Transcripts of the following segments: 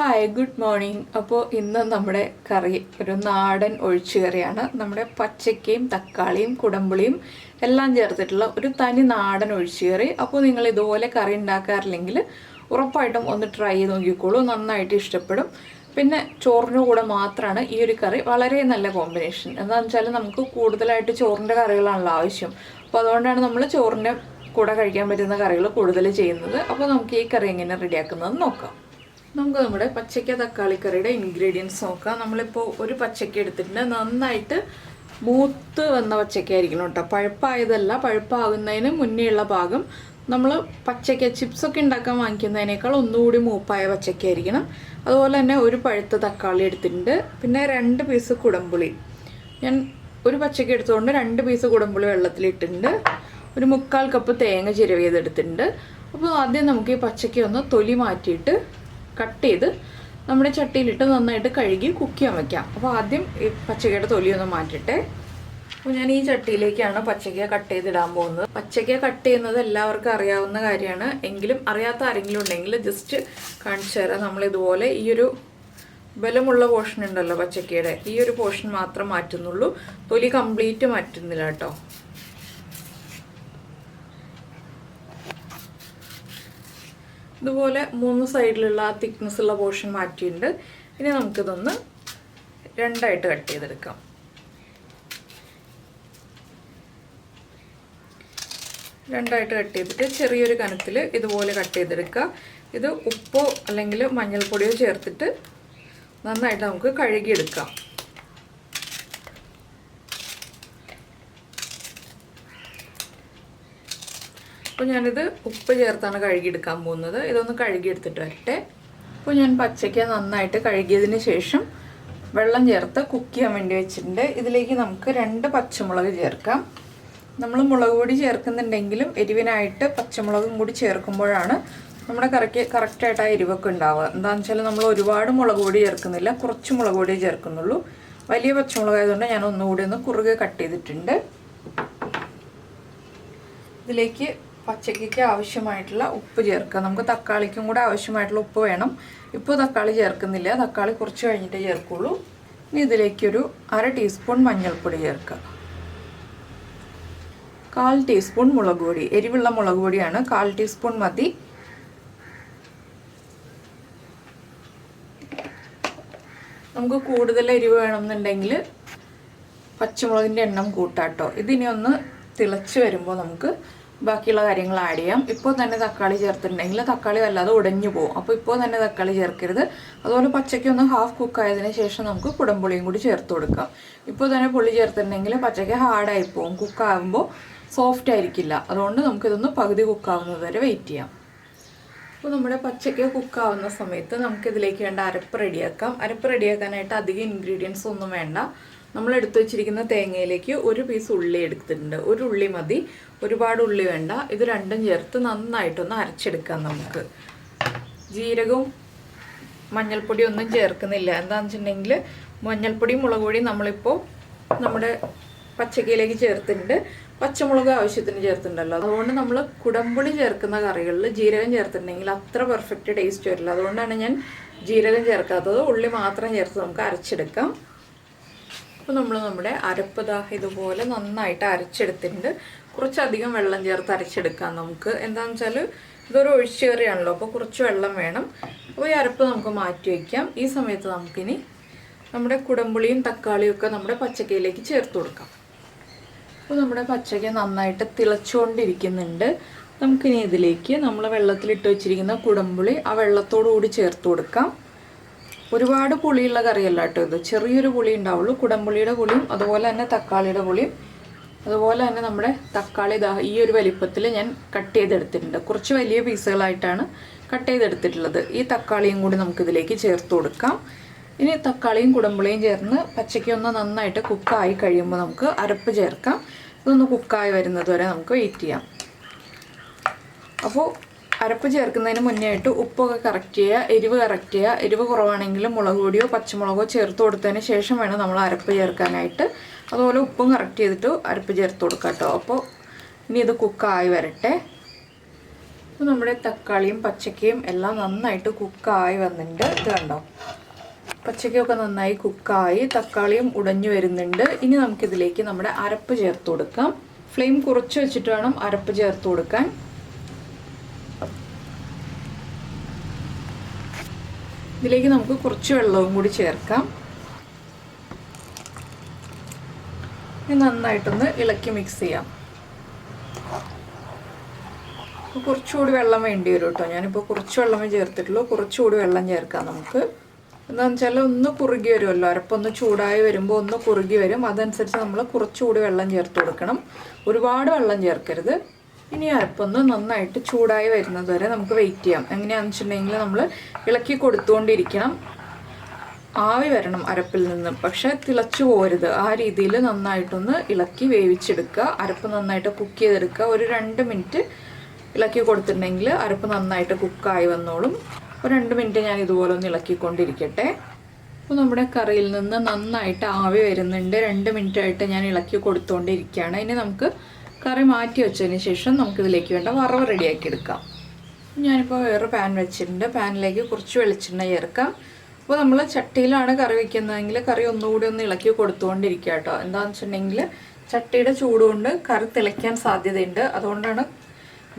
Hi good morning. അപ്പോൾ ഇന്ന് നമ്മുടെ കറി ഒരു നാടൻ ഒഴിച്ചുകറിയാണ്. നമ്മുടെ പച്ചക്കയും തക്കാളിയും കുടമ്പുളിയും എല്ലാം ചേർത്തിട്ടുള്ള ഒരു തനി നാടൻ ഒഴിച്ചുകറി. അപ്പോൾ നിങ്ങൾ ഇതുപോലെ കറി ഉണ്ടാക്കാറില്ലെങ്കിൽ ഉറപ്പായിട്ടും ഒന്ന് ട്രൈ ചെയ്ത് നോക്കിക്കോളൂ, നന്നായിട്ട് ഇഷ്ടപ്പെടും. പിന്നെ ചോറിൻ്റെ കൂടെ മാത്രമാണ് ഈ ഒരു കറി വളരെ നല്ല കോമ്പിനേഷൻ. എന്താണെന്ന് വെച്ചാൽ നമുക്ക് കൂടുതലായിട്ട് ചോറിൻ്റെ കറികളാണല്ലോ ആവശ്യം. അപ്പോൾ അതുകൊണ്ടാണ് നമ്മൾ ചോറിൻ്റെ കൂടെ കഴിക്കാൻ പറ്റുന്ന കറികൾ കൂടുതൽ ചെയ്യുന്നത്. അപ്പോൾ നമുക്ക് ഈ കറി എങ്ങനെ റെഡിയാക്കുന്നതെന്ന് നോക്കാം. നമുക്ക് നമ്മുടെ പച്ചക്ക തക്കാളി കറിയുടെ ഇൻഗ്രീഡിയൻസ് നോക്കാം. നമ്മളിപ്പോൾ ഒരു പച്ചക്ക എടുത്തിട്ടുണ്ട്. നന്നായിട്ട് മൂത്ത് വന്ന പച്ചക്ക ആയിരിക്കണം കേട്ടോ, പഴുപ്പായതല്ല. പഴുപ്പാകുന്നതിന് മുന്നേയുള്ള ഭാഗം നമ്മൾ പച്ചക്ക ചിപ്സൊക്കെ ഉണ്ടാക്കാൻ വാങ്ങിക്കുന്നതിനേക്കാൾ ഒന്നുകൂടി മൂപ്പായ പച്ചക്ക ആയിരിക്കണം. അതുപോലെ തന്നെ ഒരു പഴുത്ത തക്കാളി എടുത്തിട്ടുണ്ട്. പിന്നെ 2 പീസ് കുടംപുളി, ഞാൻ ഒരു പച്ചക്ക എടുത്തുകൊണ്ട് 2 പീസ് കുടംപുളി വെള്ളത്തിലിട്ടിട്ടുണ്ട്. ഒരു 1/4 കപ്പ് തേങ്ങ ചിരവിയതെടുത്തിട്ടുണ്ട്. അപ്പോൾ ആദ്യം നമുക്ക് ഈ പച്ചക്ക ഒന്ന് തൊലി മാറ്റിയിട്ട് കട്ട് ചെയ്ത് നമ്മുടെ ചട്ടിയിലിട്ട് നന്നായിട്ട് കഴുകി കുക്ക് ചെയ്യാൻ വയ്ക്കാം. അപ്പോൾ ആദ്യം ഈ പച്ചക്കയുടെ തൊലിയൊന്ന് മാറ്റിട്ടെ. അപ്പോൾ ഞാൻ ഈ ചട്ടിയിലേക്കാണ് പച്ചക്ക കട്ട് ചെയ്തിടാൻ പോകുന്നത്. പച്ചക്ക കട്ട് ചെയ്യുന്നത് എല്ലാവർക്കും അറിയാവുന്ന കാര്യമാണ്, എങ്കിലും അറിയാത്ത ആരെങ്കിലും ഉണ്ടെങ്കിൽ ജസ്റ്റ് കാണിച്ചു തരാം. നമ്മളിതുപോലെ ഈ ഒരു ബലമുള്ള പോർഷൻ ഉണ്ടല്ലോ പച്ചക്കയുടെ, ഈ ഒരു പോർഷൻ മാത്രം മാറ്റുന്നുള്ളൂ, തൊലി കംപ്ലീറ്റ് മാറ്റുന്നില്ല കേട്ടോ. ഇതുപോലെ 3 സൈഡിലുള്ള ആ തിക്നെസ് ഉള്ള പോർഷൻ മാറ്റിയിട്ടുണ്ട്. ഇനി നമുക്കിതൊന്ന് 2ആയിട്ട് കട്ട് ചെയ്തെടുക്കാം. രണ്ടായിട്ട് കട്ട് ചെയ്തിട്ട് ചെറിയൊരു കനത്തിൽ ഇതുപോലെ കട്ട് ചെയ്തെടുക്കുക. ഇത് ഉപ്പോ അല്ലെങ്കിൽ മഞ്ഞൾപ്പൊടിയോ ചേർത്തിട്ട് നന്നായിട്ട് നമുക്ക് കഴുകിയെടുക്കാം. അപ്പോൾ ഞാനിത് ഉപ്പ് ചേർത്താണ് കഴുകിയെടുക്കാൻ പോകുന്നത്. ഇതൊന്ന് കഴുകിയെടുത്തിട്ട് വരട്ടെ. അപ്പോൾ ഞാൻ പച്ചക്ക നന്നായിട്ട് കഴുകിയതിന് ശേഷം വെള്ളം ചേർത്ത് കുക്ക് ചെയ്യാൻ വേണ്ടി വെച്ചിട്ടുണ്ട്. ഇതിലേക്ക് നമുക്ക് 2 പച്ചമുളക് ചേർക്കാം. നമ്മൾ മുളക് പൊടി ചേർക്കുന്നുണ്ടെങ്കിലും എരിവിനായിട്ട് പച്ചമുളകും കൂടി ചേർക്കുമ്പോഴാണ് നമ്മുടെ കറിക്ക് കറക്റ്റായിട്ട് ആ എരിവൊക്കെ ഉണ്ടാവുക. എന്താണെന്ന് വെച്ചാൽ നമ്മൾ ഒരുപാട് മുളക് പൊടി ചേർക്കുന്നില്ല, കുറച്ച് മുളക് പൊടി ചേർക്കുന്നുള്ളൂ. വലിയ പച്ചമുളകായതുകൊണ്ട് ഞാൻ ഒന്നുകൂടി ഒന്ന് കുറുകെ കട്ട് ചെയ്തിട്ടുണ്ട്. ഇതിലേക്ക് പച്ചക്കയ്ക്ക് ആവശ്യമായിട്ടുള്ള ഉപ്പ് ചേർക്കുക. നമുക്ക് തക്കാളിക്കും കൂടെ ആവശ്യമായിട്ടുള്ള ഉപ്പ് വേണം. ഇപ്പോൾ തക്കാളി ചേർക്കുന്നില്ല, തക്കാളി കുറച്ച് കഴിഞ്ഞിട്ടേ ചേർക്കുള്ളൂ. ഇനി ഇതിലേക്കൊരു 1/2 ടീസ്പൂൺ മഞ്ഞൾപ്പൊടി ചേർക്കുക. 1/4 ടീസ്പൂൺ മുളക് പൊടി, എരിവുള്ള മുളക് പൊടിയാണ്, 1/4 ടീസ്പൂൺ മതി. നമുക്ക് കൂടുതൽ എരിവ് വേണമെന്നുണ്ടെങ്കിൽ പച്ചമുളകിൻ്റെ എണ്ണം കൂട്ടാട്ടോ. ഇതിനി ഒന്ന് തിളച്ച് വരുമ്പോൾ നമുക്ക് ബാക്കിയുള്ള കാര്യങ്ങൾ ആഡ് ചെയ്യാം. ഇപ്പോൾ തന്നെ തക്കാളി ചേർത്തിട്ടുണ്ടെങ്കിൽ തക്കാളി വല്ലാതെ ഉടഞ്ഞു പോകും. അപ്പോൾ ഇപ്പോൾ തന്നെ തക്കാളി ചേർക്കരുത്. അതുപോലെ പച്ചയ്ക്ക് ഒന്ന് ഹാഫ് കുക്ക് ആയതിനു ശേഷം നമുക്ക് കുടംപുളിയും കൂടി ചേർത്ത് കൊടുക്കാം. ഇപ്പോൾ തന്നെ പുളി ചേർത്തിട്ടുണ്ടെങ്കിൽ പച്ചയ്ക്ക് ഹാർഡായി പോകും, കുക്കാകുമ്പോൾ സോഫ്റ്റ് ആയിരിക്കില്ല. അതുകൊണ്ട് നമുക്കിതൊന്ന് പകുതി കുക്കാവുന്നത് വരെ വെയിറ്റ് ചെയ്യാം. അപ്പോൾ നമ്മുടെ പച്ചയ്ക്ക് കുക്കാവുന്ന സമയത്ത് നമുക്കിതിലേക്ക് വേണ്ട അരപ്പ് റെഡിയാക്കാം. അരപ്പ് റെഡിയാക്കാനായിട്ട് അധികം ഇൻഗ്രീഡിയൻസ് ഒന്നും വേണ്ട. നമ്മൾ എടുത്തു വെച്ചിരിക്കുന്ന തേങ്ങയിലേക്ക് 1 പീസ് ഉള്ളി എടുത്തിട്ടുണ്ട്. 1 ഉള്ളി മതി, ഒരുപാട് ഉള്ളി വേണ്ട. ഇത് രണ്ടും ചേർത്ത് നന്നായിട്ടൊന്ന് അരച്ചെടുക്കാം. നമുക്ക് ജീരകവും മഞ്ഞൾപ്പൊടിയും ഒന്നും ചേർക്കുന്നില്ല. എന്താണെന്ന് വെച്ചിട്ടുണ്ടെങ്കിൽ മഞ്ഞൾപ്പൊടിയും മുളക് പൊടിയും നമ്മളിപ്പോൾ നമ്മുടെ പച്ചക്കയിലേക്ക് ചേർത്തിട്ടുണ്ട്. പച്ചമുളക് ആവശ്യത്തിന് ചേർത്തിട്ടുണ്ടല്ലോ. അതുകൊണ്ട് നമ്മൾ കുടംപുളി ചേർക്കുന്ന കറികളിൽ ജീരകം ചേർത്തിട്ടുണ്ടെങ്കിൽ അത്ര പെർഫെക്റ്റ് ടേസ്റ്റ് വരില്ല. അതുകൊണ്ടാണ് ഞാൻ ജീരകം ചേർക്കാത്തത്. ഉള്ളി മാത്രം ചേർത്ത് നമുക്ക് അരച്ചെടുക്കാം. അപ്പോൾ നമ്മൾ നമ്മുടെ അരപ്പ് ഇതുപോലെ നന്നായിട്ട് അരച്ചെടുത്തിട്ടുണ്ട്. കുറച്ചധികം വെള്ളം ചേർത്ത് അരച്ചെടുക്കാം നമുക്ക്. എന്താണെന്ന് വെച്ചാൽ ഇതൊരു ഒഴിച്ചുകറിയാണല്ലോ, അപ്പോൾ കുറച്ച് വെള്ളം വേണം. അപ്പോൾ ഈ അരപ്പ് നമുക്ക് മാറ്റി വയ്ക്കാം. ഈ സമയത്ത് നമുക്കിനി നമ്മുടെ കുടംപുളിയും തക്കാളിയും ഒക്കെ നമ്മുടെ പച്ചക്കയിലേക്ക് ചേർത്ത് കൊടുക്കാം. അപ്പോൾ നമ്മുടെ പച്ചക്ക നന്നായിട്ട് തിളച്ചുകൊണ്ടിരിക്കുന്നുണ്ട്. നമുക്കിനി ഇതിലേക്ക് നമ്മൾ വെള്ളത്തിലിട്ട് വെച്ചിരിക്കുന്ന കുടംപുളി ആ വെള്ളത്തോടു കൂടി ചേർത്ത് കൊടുക്കാം. ഒരുപാട് പുളിയുള്ള കറിയല്ല കേട്ടോ ഇത്, ചെറിയൊരു പുളി ഉണ്ടാവുള്ളൂ. കുടംപുളിയുടെ പുളിയും അതുപോലെ തന്നെ തക്കാളിയുടെ പുളിയും, അതുപോലെ തന്നെ നമ്മുടെ തക്കാളി ഈ ഒരു വലിപ്പത്തിൽ ഞാൻ കട്ട് ചെയ്തെടുത്തിട്ടുണ്ട്. കുറച്ച് വലിയ പീസുകളായിട്ടാണ് കട്ട് ചെയ്തെടുത്തിട്ടുള്ളത്. ഈ തക്കാളിയും കൂടി നമുക്കിതിലേക്ക് ചേർത്ത് കൊടുക്കാം. ഇനി തക്കാളിയും കുടംപുളിയും ചേർന്ന് പച്ചയ്ക്കൊന്ന് നന്നായിട്ട് കുക്കായി കഴിയുമ്പോൾ നമുക്ക് അരപ്പ് ചേർക്കാം. ഇതൊന്ന് കുക്കായി വരുന്നത് വരെ നമുക്ക് വെയിറ്റ് ചെയ്യാം. അപ്പോൾ അരപ്പ് ചേർക്കുന്നതിന് മുന്നേ ആയിട്ട് ഉപ്പൊക്കെ കറക്റ്റ് ചെയ്യുക, എരിവ് കറക്റ്റ് ചെയ്യുക. എരിവ് കുറവാണെങ്കിലും മുളക് പൊടിയോ പച്ചമുളകോ ചേർത്ത് കൊടുത്തതിന് ശേഷം വേണം നമ്മൾ അരപ്പ് ചേർക്കാനായിട്ട്. അതുപോലെ ഉപ്പും കറക്റ്റ് ചെയ്തിട്ട് അരപ്പ് ചേർത്ത് കൊടുക്കാം കേട്ടോ. അപ്പോൾ ഇനി ഇത് കുക്കായി വരട്ടെ. അപ്പോൾ നമ്മുടെ തക്കാളിയും പച്ചക്കയും എല്ലാം നന്നായിട്ട് കുക്കായി വന്നിട്ടുണ്ട്. ഇത് കണ്ടോ, പച്ചക്കയൊക്കെ നന്നായി കുക്കായി, തക്കാളിയും ഉടഞ്ഞു വരുന്നുണ്ട്. ഇനി നമുക്കിതിലേക്ക് നമ്മുടെ അരപ്പ് ചേർത്ത് കൊടുക്കാം. ഫ്ലെയിം കുറച്ച് വെച്ചിട്ട് വേണം അരപ്പ് ചേർത്ത് കൊടുക്കാൻ. ഇതിലേക്ക് നമുക്ക് കുറച്ച് വെള്ളവും കൂടി ചേർക്കാം. ഇനി നന്നായിട്ടൊന്ന് ഇളക്കി മിക്സ് ചെയ്യാം. കുറച്ചുകൂടി വെള്ളം വേണ്ടി വരും കേട്ടോ. ഞാനിപ്പോൾ കുറച്ച് വെള്ളമേ ചേർത്തിട്ടുള്ളൂ. കുറച്ചുകൂടി വെള്ളം ചേർക്കാം നമുക്ക്. എന്താണെന്ന് വെച്ചാൽ ഒന്ന് കുറുകി വരുമല്ലോ, അരപ്പൊന്ന് ചൂടായി വരുമ്പോൾ ഒന്ന് കുറുകി വരും. അതനുസരിച്ച് നമ്മൾ കുറച്ചുകൂടി വെള്ളം ചേർത്ത് കൊടുക്കണം. ഒരുപാട് വെള്ളം ചേർക്കരുത്. ഇനി അരപ്പൊന്ന് നന്നായിട്ട് ചൂടായി വരുന്നത് വരെ നമുക്ക് വെയിറ്റ് ചെയ്യാം. എങ്ങനെയാണെന്ന് വെച്ചിട്ടുണ്ടെങ്കിൽ നമ്മൾ ഇളക്കി കൊടുത്തുകൊണ്ടിരിക്കണം. ആവി വരണം അരപ്പിൽ നിന്ന്, പക്ഷെ തിളച്ചു പോരുത്. ആ രീതിയിൽ നന്നായിട്ടൊന്ന് ഇളക്കി വേവിച്ചെടുക്കുക. അരപ്പ് നന്നായിട്ട് കുക്ക് ചെയ്തെടുക്കുക. ഒരു 2 മിനിറ്റ് ഇളക്കി കൊടുത്തിട്ടുണ്ടെങ്കിൽ അരപ്പ് നന്നായിട്ട് കുക്കായി വന്നോളും. ഒരു 2 മിനിറ്റ് ഞാൻ ഇതുപോലെ ഒന്ന് ഇളക്കിക്കൊണ്ടിരിക്കട്ടെ. അപ്പോൾ നമ്മുടെ കറിയിൽ നിന്ന് നന്നായിട്ട് ആവി വരുന്നുണ്ട്. 2 മിനിറ്റ് ആയിട്ട് ഞാൻ ഇളക്കി കൊടുത്തുകൊണ്ടിരിക്കുകയാണ്. ഇനി നമുക്ക് കറി മാറ്റി വെച്ചതിന് ശേഷം നമുക്കിതിലേക്ക് വേണ്ട വറവ് റെഡിയാക്കി എടുക്കാം. ഞാനിപ്പോൾ വേറെ പാൻ വെച്ചിട്ടുണ്ട്. പാനിലേക്ക് കുറച്ച് വെളിച്ചെണ്ണ ചേർക്കാം. അപ്പോൾ നമ്മൾ ചട്ടിയിലാണ് കറി വയ്ക്കുന്നതെങ്കിൽ കറി ഒന്നുകൂടി ഒന്ന് ഇളക്കി കൊടുത്തുകൊണ്ടിരിക്കുക കേട്ടോ. എന്താണെന്ന് വെച്ചിട്ടുണ്ടെങ്കിൽ ചട്ടിയുടെ ചൂടുകൊണ്ട് കറി തിളയ്ക്കാൻ സാധ്യതയുണ്ട്. അതുകൊണ്ടാണ്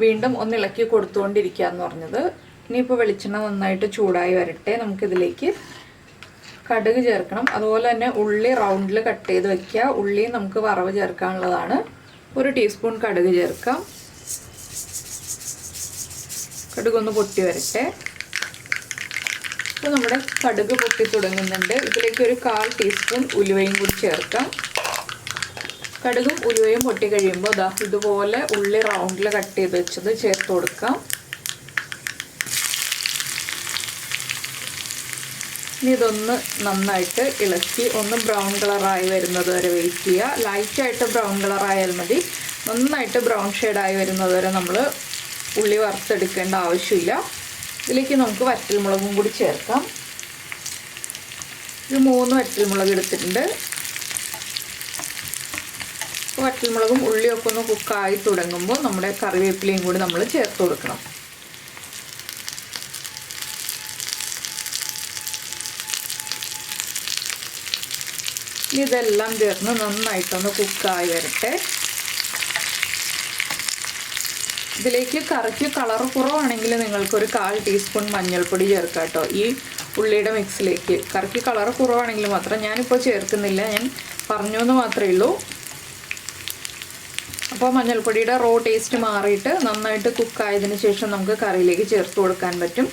വീണ്ടും ഒന്ന് ഇളക്കി കൊടുത്തുകൊണ്ടിരിക്കുക എന്ന് പറഞ്ഞത്. ഇനിയിപ്പോൾ വെളിച്ചെണ്ണ നന്നായിട്ട് ചൂടായി വരട്ടെ. നമുക്കിതിലേക്ക് കടുക് ചേർക്കണം. അതുപോലെ തന്നെ ഉള്ളി റൗണ്ടിൽ കട്ട് ചെയ്ത് വെക്കുക. ഉള്ളി നമുക്ക് വറവ് ചേർക്കാനുള്ളതാണ്. 1 ടീസ്പൂൺ കടുക് ചേർക്കാം. കടുകൊന്ന് പൊട്ടി വരട്ടെ. അപ്പോൾ നമ്മുടെ കടുക് പൊട്ടി തുടങ്ങുന്നുണ്ട്. ഇതിലേക്ക് ഒരു 1/4 ടീസ്പൂൺ ഉലുവയും കൂടി ചേർക്കാം. കടുകും ഉലുവയും പൊട്ടി കഴിയുമ്പോൾ ദാ ഇതുപോലെ ഉള്ളി റൗണ്ടിൽ കട്ട് ചെയ്ത് വെച്ചത് ചേർത്ത് കൊടുക്കാം. ഇനി ഇതൊന്ന് നന്നായിട്ട് ഇളക്കി ഒന്ന് ബ്രൗൺ കളറായി വരുന്നത് വരെ വെയിറ്റ് ചെയ്യുക. ലൈറ്റായിട്ട് ബ്രൗൺ കളറായാൽ മതി. നന്നായിട്ട് ബ്രൗൺ ഷെയ്ഡായി വരുന്നത് വരെ നമ്മൾ ഉള്ളി വറുത്തെടുക്കേണ്ട ആവശ്യമില്ല. ഇതിലേക്ക് നമുക്ക് വറ്റൽമുളകും കൂടി ചേർക്കാം. ഇത് 3 വറ്റൽമുളക് എടുത്തിട്ടുണ്ട്. വറ്റൽമുളകും ഉള്ളിയൊക്കെ ഒന്ന് കുക്കായി തുടങ്ങുമ്പോൾ നമ്മുടെ കറിവേപ്പിലയും കൂടി നമ്മൾ ചേർത്ത് കൊടുക്കണം. ഇതെല്ലാം ചേർന്ന് നന്നായിട്ടൊന്ന് കുക്കായി വരട്ടെ. ഇതിലേക്ക് കറിക്ക് കളർ കുറവാണെങ്കിൽ നിങ്ങൾക്കൊരു 1/4 ടീസ്പൂൺ മഞ്ഞൾപ്പൊടി ചേർക്കാം കേട്ടോ. ഈ ഉള്ളിയുടെ മിക്സിലേക്ക് കറിക്ക് കളർ കുറവാണെങ്കിൽ മാത്രം. ഞാനിപ്പോൾ ചേർക്കുന്നില്ല, ഞാൻ പറഞ്ഞു എന്ന് മാത്രമേ ഉള്ളൂ. അപ്പോൾ മഞ്ഞൾപ്പൊടിയുടെ റോ ടേസ്റ്റ് മാറിയിട്ട് നന്നായിട്ട് കുക്കായതിന് ശേഷം നമുക്ക് കറിയിലേക്ക് ചേർത്ത് കൊടുക്കാൻ പറ്റും.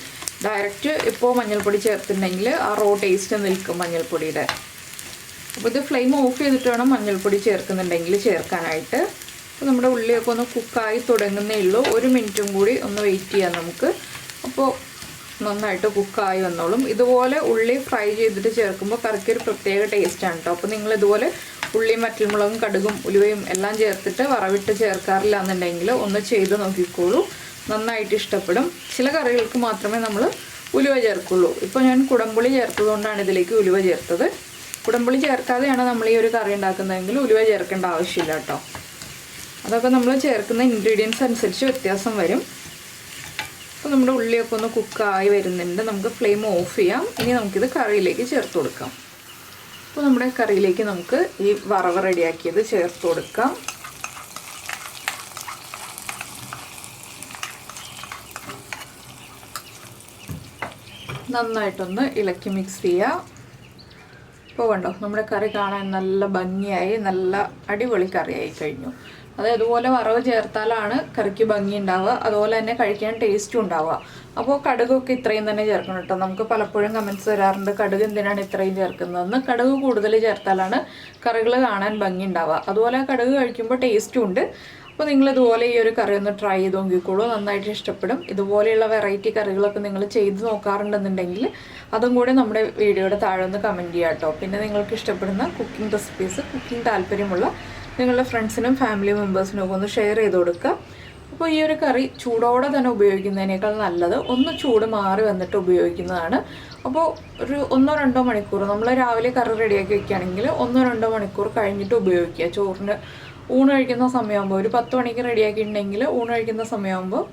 ഡയറക്റ്റ് ഇപ്പോൾ മഞ്ഞൾപ്പൊടി ചേർത്തിട്ടുണ്ടെങ്കിൽ ആ റോ ടേസ്റ്റ് നിൽക്കും മഞ്ഞൾപ്പൊടിയുടെ. അപ്പോൾ ഇത് ഫ്ലെയിം ഓഫ് ചെയ്തിട്ട് വേണം മഞ്ഞൾപ്പൊടി ചേർക്കുന്നുണ്ടെങ്കിൽ ചേർക്കാനായിട്ട്. അപ്പോൾ നമ്മുടെ ഉള്ളിയൊക്കെ ഒന്ന് കുക്കായി തുടങ്ങുന്നേ ഉള്ളൂ. 1 മിനിറ്റും കൂടി ഒന്ന് വെയിറ്റ് ചെയ്യാം നമുക്ക്. അപ്പോൾ നന്നായിട്ട് കുക്കായി വന്നോളും. ഇതുപോലെ ഉള്ളി ഫ്രൈ ചെയ്തിട്ട് ചേർക്കുമ്പോൾ കറിക്കൊരു പ്രത്യേക ടേസ്റ്റാണ് കേട്ടോ. അപ്പോൾ നിങ്ങൾ ഇതുപോലെ ഉള്ളിയും വറ്റൽമുളകും കടുകും ഉലുവയും എല്ലാം ചേർത്തിട്ട് വറവിട്ട് ചേർക്കാറില്ല എന്നുണ്ടെങ്കിൽ ഒന്ന് ചെയ്ത് നോക്കിക്കോളൂ. നന്നായിട്ട് ഇഷ്ടപ്പെടും. ചില കറികൾക്ക് മാത്രമേ നമ്മൾ ഉലുവ ചേർക്കുള്ളൂ. ഇപ്പോൾ ഞാൻ കുടംപുളി ചേർത്തതുകൊണ്ടാണ് ഇതിലേക്ക് ഉലുവ ചേർത്തത്. കുടംപുളി ചേർക്കാതെയാണ് നമ്മൾ ഈ ഒരു കറി ഉണ്ടാക്കുന്നതെങ്കിൽ ഉലുവ ചേർക്കേണ്ട ആവശ്യമില്ല കേട്ടോ. അതൊക്കെ നമ്മൾ ചേർക്കുന്ന ഇൻഗ്രീഡിയൻസ് അനുസരിച്ച് വ്യത്യാസം വരും. അപ്പോൾ നമ്മുടെ ഉള്ളിയൊക്കെ ഒന്ന് കുക്കായി വരുന്നുണ്ട്. നമുക്ക് ഫ്ലെയിം ഓഫ് ചെയ്യാം. ഇനി നമുക്കിത് കറിയിലേക്ക് ചേർത്ത് കൊടുക്കാം. അപ്പോൾ നമ്മുടെ കറിയിലേക്ക് നമുക്ക് ഈ വറവ് റെഡിയാക്കിയത് ചേർത്ത് കൊടുക്കാം. നന്നായിട്ടൊന്ന് ഇളക്കി മിക്സ് ചെയ്യുക. ഇപ്പോൾ കണ്ടോ, നമ്മുടെ കറി കാണാൻ നല്ല ഭംഗിയായി, നല്ല അടിപൊളി കറിയായി കഴിഞ്ഞു. അത് ഇതുപോലെ വറവ് ചേർത്താലാണ് കറിക്ക് ഭംഗി ഉണ്ടാവുക. അതുപോലെ തന്നെ കഴിക്കാൻ ടേസ്റ്റും ഉണ്ടാവുക. അപ്പോൾ കടുകൊക്കെ ഇത്രയും തന്നെ ചേർക്കണം കേട്ടോ. നമുക്ക് പലപ്പോഴും കമൻറ്റ്സ് വരാറുണ്ട്, കടുക് എന്തിനാണ് ഇത്രയും ചേർക്കുന്നതെന്ന്. കടുക് കൂടുതൽ ചേർത്താലാണ് കറികൾ കാണാൻ ഭംഗി ഉണ്ടാവുക. അതുപോലെ കടുക് കഴിക്കുമ്പോൾ ടേസ്റ്റും ഉണ്ട്. അപ്പോൾ നിങ്ങളിതുപോലെ ഈ ഒരു കറി ഒന്ന് ട്രൈ ചെയ്ത് നോക്കിക്കോളൂ. നന്നായിട്ട് ഇഷ്ടപ്പെടും. ഇതുപോലെയുള്ള വെറൈറ്റി കറികളൊക്കെ നിങ്ങൾ ചെയ്ത് നോക്കാറുണ്ടെന്നുണ്ടെങ്കിൽ അതും കൂടെ നമ്മുടെ വീഡിയോയുടെ താഴെ ഒന്ന് കമൻറ്റ് ചെയ്യാം കേട്ടോ. പിന്നെ നിങ്ങൾക്ക് ഇഷ്ടപ്പെടുന്ന കുക്കിംഗ് റെസിപ്പീസ്, കുക്കിംഗ് താല്പര്യമുള്ള നിങ്ങളുടെ ഫ്രണ്ട്സിനും ഫാമിലി മെമ്പേഴ്സിനും ഒക്കെ ഒന്ന് ഷെയർ ചെയ്ത് കൊടുക്കുക. അപ്പോൾ ഈ ഒരു കറി ചൂടോടെ തന്നെ ഉപയോഗിക്കുന്നതിനേക്കാൾ നല്ലത് ഒന്ന് ചൂട് മാറി വന്നിട്ട് ഉപയോഗിക്കുന്നതാണ്. അപ്പോൾ ഒരു 1-2 മണിക്കൂർ നമ്മൾ രാവിലെ കറി റെഡിയാക്കി വെക്കുകയാണെങ്കിൽ 1-2 മണിക്കൂർ കഴിഞ്ഞിട്ട് ഉപയോഗിക്കുക. ചോറിന് ഊണ് കഴിക്കുന്ന സമയമാകുമ്പോൾ ഒരു 10 മണിക്ക് റെഡിയാക്കിയിട്ടുണ്ടെങ്കിൽ ഊണ് കഴിക്കുന്ന സമയമാകുമ്പോൾ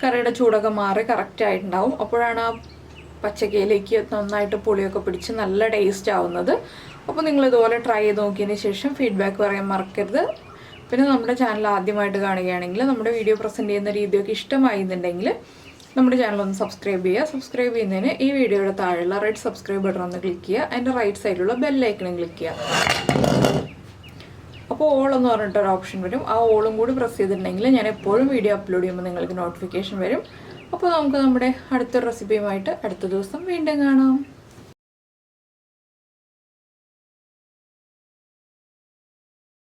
കറിയുടെ ചൂടൊക്കെ മാറി കറക്റ്റ് ആയിട്ടുണ്ടാവും. അപ്പോഴാണ് ആ പച്ചക്കയിലേക്ക് നന്നായിട്ട് പുളിയൊക്കെ പിടിച്ച് നല്ല ടേസ്റ്റ് ആവുന്നത്. അപ്പോൾ നിങ്ങൾ ഇതുപോലെ ട്രൈ ചെയ്ത് നോക്കിയതിന് ശേഷം ഫീഡ്ബാക്ക് പറയാൻ മറക്കരുത്. പിന്നെ നമ്മുടെ ചാനൽ ആദ്യമായിട്ട് കാണുകയാണെങ്കിൽ നമ്മുടെ വീഡിയോ പ്രസൻറ്റ് ചെയ്യുന്ന രീതിയൊക്കെ ഇഷ്ടമായിരുന്നുണ്ടെങ്കിൽ നമ്മുടെ ചാനൽ ഒന്ന് സബ്സ്ക്രൈബ് ചെയ്യുക. സബ്സ്ക്രൈബ് ചെയ്യുന്നതിന് ഈ വീഡിയോയുടെ താഴെയുള്ള റെഡ് സബ്സ്ക്രൈബ് ബട്ടൺ ഒന്ന് ക്ലിക്ക് ചെയ്യുക. അതിൻ്റെ റൈറ്റ് സൈഡിലുള്ള ബെല്ലൈക്കണും ക്ലിക്ക് ചെയ്യുക. അപ്പോൾ ഓൾ എന്ന് പറഞ്ഞിട്ടൊരു ഓപ്ഷൻ വരും. ആ ഓളും കൂടി പ്രസ് ചെയ്തിട്ടുണ്ടെങ്കിൽ ഞാൻ എപ്പോഴും വീഡിയോ അപ്ലോഡ് ചെയ്യുമ്പോൾ നിങ്ങൾക്ക് നോട്ടിഫിക്കേഷൻ വരും. അപ്പോൾ നമുക്ക് നമ്മുടെ അടുത്തൊരു റെസിപ്പിയുമായിട്ട് അടുത്ത ദിവസം വീണ്ടും കാണാം.